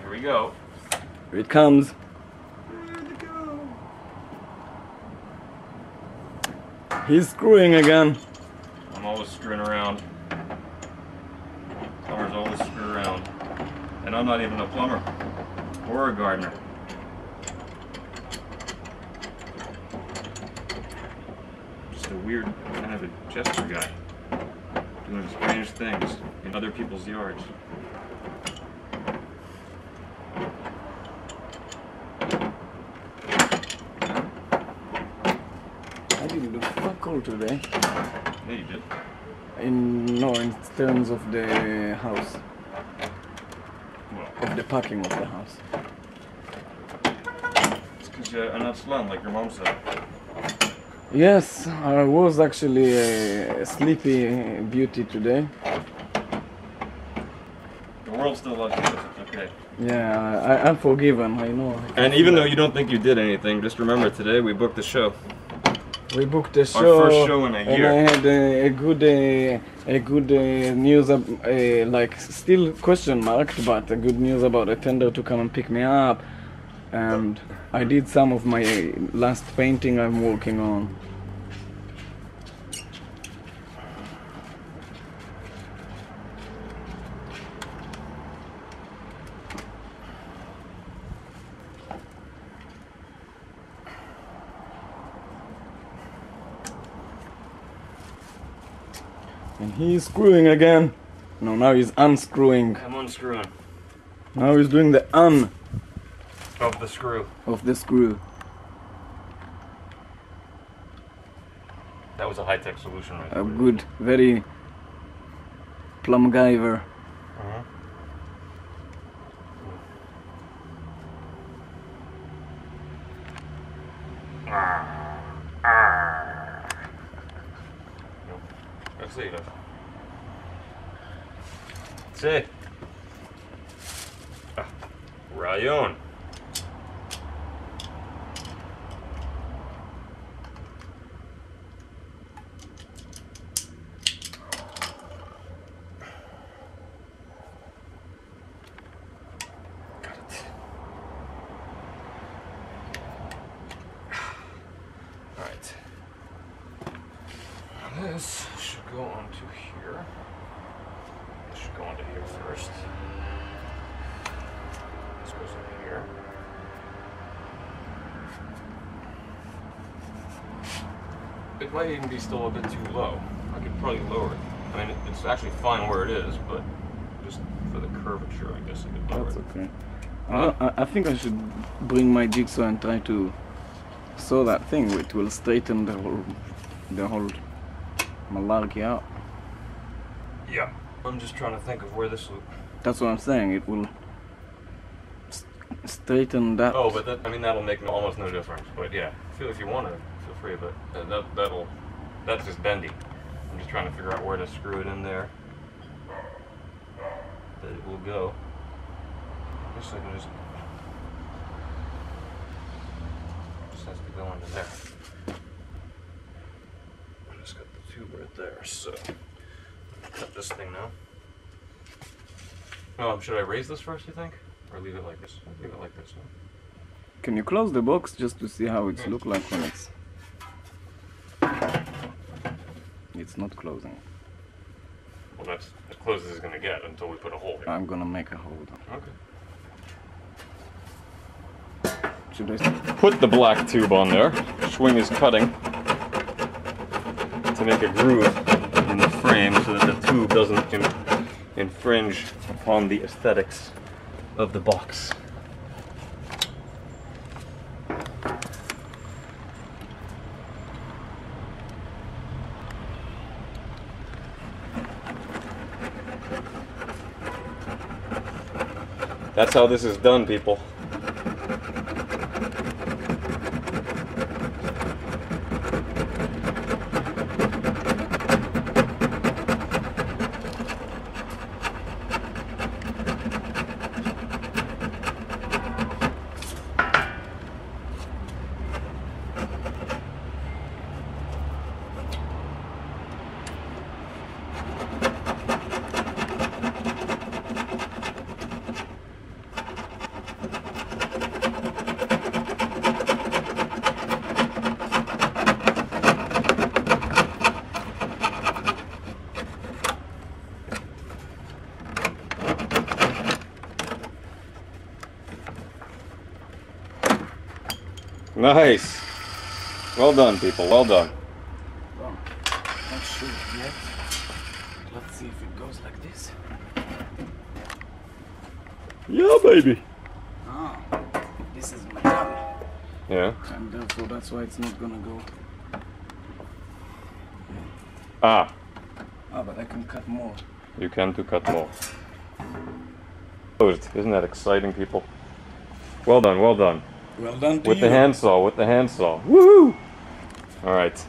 Here we go. Here it comes. Where'd it go? He's screwing again. I'm always screwing around. Plumbers always screw around. And I'm not even a plumber or a gardener. Just a weird kind of a jester guy doing strange things in other people's yards. I didn't do fuck all today. Yeah, you did. In terms of the house. Well, Of the parking of the house. it's because you're not slung like your mom said. Yes, I was actually a sleepy beauty today. The world still loves you, so it's okay. Yeah, I'm forgiven, I know. And even though you don't think you did anything, just remember today we booked the show. We booked the show. Our first show in a year. And I had a good news, like still question marked, but a good news about a tender to come and pick me up. And I did some of my last painting I'm working on. And he's screwing again. No, now he's unscrewing. I'm unscrewing. Now he's doing the Of the screw. of the screw. That was a high-tech solution right there. A good, very plumgiver. Uh-huh. Laughzilla. Sí. Rayon. Got it. All right. This should go onto here. This should go onto here first. This goes in here. It might even be still a bit too low. I could probably lower it. I mean, it's actually fine where it is, but just for the curvature, I guess I could lower That's it. okay. I think I should bring my jigsaw and try to saw that thing. It will straighten the whole malarkey out. Yeah. I'm just trying to think of where this will... That's what I'm saying. It will straighten that. Oh, but that, I mean, that'll make almost no difference. But yeah, if you want to, feel free. But that's just bendy. I'm just trying to figure out where to screw it in there. That it will go. I guess I can just has to go into there. I just got the tube right there, so cut this thing now. Oh, should I raise this first, you think? Or leave it like this? Leave it like this. No? Can you close the box just to see how it's look like when it's not closing? Well, that's as close as it's going to get until we put a hole here. I'm gonna make a hole. Okay. Should I Put the black tube on there. Swing is cutting to make a groove in the frame so that the tube doesn't infringe upon the aesthetics of the box. That's how this is done, people. Nice. Well done, people. Well done. Well, not sure yet. Let's see if it goes like this. Yeah, baby. Ah, this is metal. Yeah. And therefore that's why it's not gonna go. Ah, Ah, but I can cut more. you can to cut more. Closed. Isn't that exciting, people? Well done. Well done. Well done to With you. the handsaw. With the handsaw. Woohoo! All right.